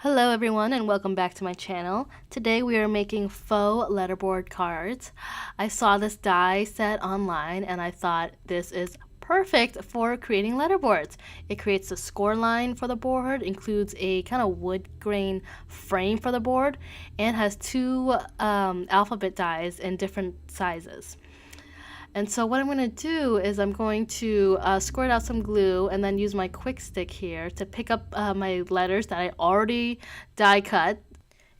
Hello everyone and welcome back to my channel. Today we are making faux letterboard cards. I saw this die set online and I thought this is perfect for creating letterboards. It creates a score line for the board, includes a kind of wood grain frame for the board, and has two alphabet dies in different sizes. And so what I'm going to do is I'm going to squirt out some glue and then use my quick stick here to pick up my letters that I already die cut.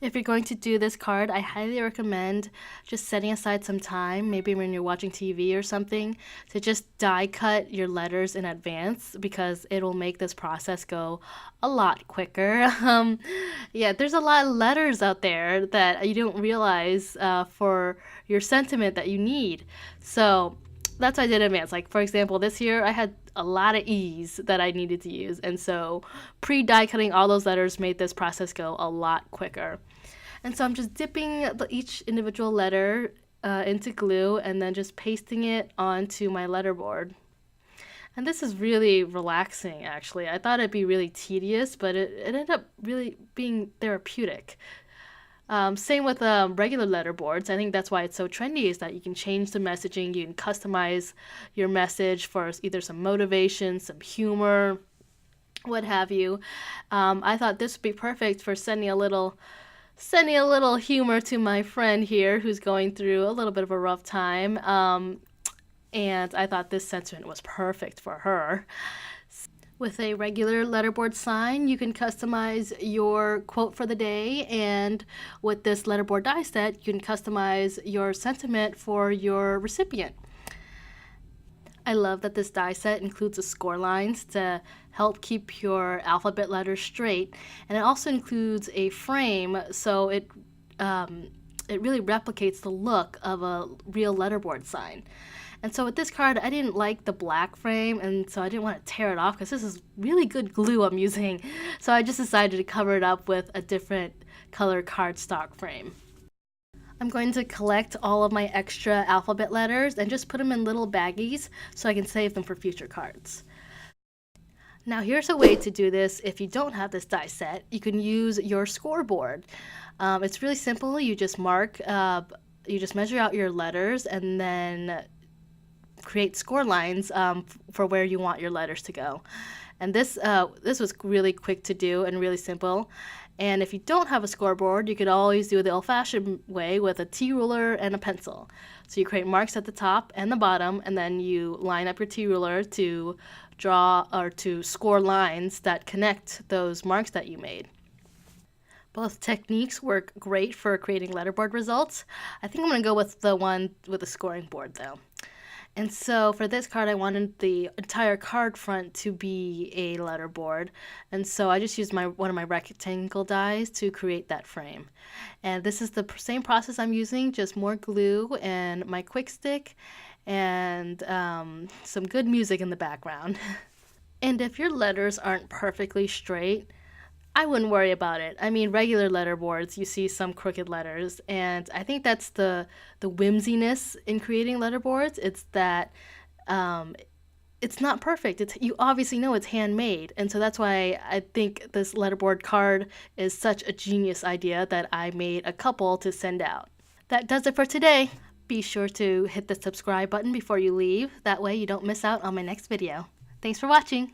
If you're going to do this card, I highly recommend just setting aside some time, maybe when you're watching TV or something, to just die cut your letters in advance because it will make this process go a lot quicker. Yeah, there's a lot of letters out there that you don't realize for your sentiment that you need. So that's what I did in advance. Like, for example, this year I had a lot of E's that I needed to use. And so pre-die cutting all those letters made this process go a lot quicker. And so I'm just dipping each individual letter into glue and then just pasting it onto my letterboard. And this is really relaxing, actually. I thought it'd be really tedious, but it ended up really being therapeutic. Same with regular letterboards. I think that's why it's so trendy, is that you can change the messaging, you can customize your message for either some motivation, some humor, what have you. I thought this would be perfect for sending a little humor to my friend here who's going through a little bit of a rough time. And I thought this sentiment was perfect for her. With a regular letterboard sign, you can customize your quote for the day, and with this letterboard die set, you can customize your sentiment for your recipient. I love that this die set includes the score lines to help keep your alphabet letters straight, and it also includes a frame so it really replicates the look of a real letterboard sign. And so with this card, I didn't like the black frame, and so I didn't want to tear it off because this is really good glue I'm using. So I just decided to cover it up with a different color cardstock frame. I'm going to collect all of my extra alphabet letters and just put them in little baggies so I can save them for future cards. Now here's a way to do this if you don't have this die set. You can use your scoreboard. It's really simple. You just you just measure out your letters and then create score lines for where you want your letters to go. And this was really quick to do and really simple. And if you don't have a scoreboard, you could always do it the old-fashioned way with a T-ruler and a pencil. So you create marks at the top and the bottom, and then you line up your T-ruler to draw or to score lines that connect those marks that you made. Both techniques work great for creating letterboard results. I think I'm going to go with the one with the scoring board though. And so for this card, I wanted the entire card front to be a letterboard. And so I just used one of my rectangle dies to create that frame. And this is the same process I'm using, just more glue and my quick stick and some good music in the background. And if your letters aren't perfectly straight, I wouldn't worry about it. I mean, regular letterboards, you see some crooked letters, and I think that's the whimsiness in creating letterboards. It's that it's not perfect. You obviously know it's handmade, and so that's why I think this letterboard card is such a genius idea that I made a couple to send out. That does it for today. Be sure to hit the subscribe button before you leave. That way you don't miss out on my next video. Thanks for watching.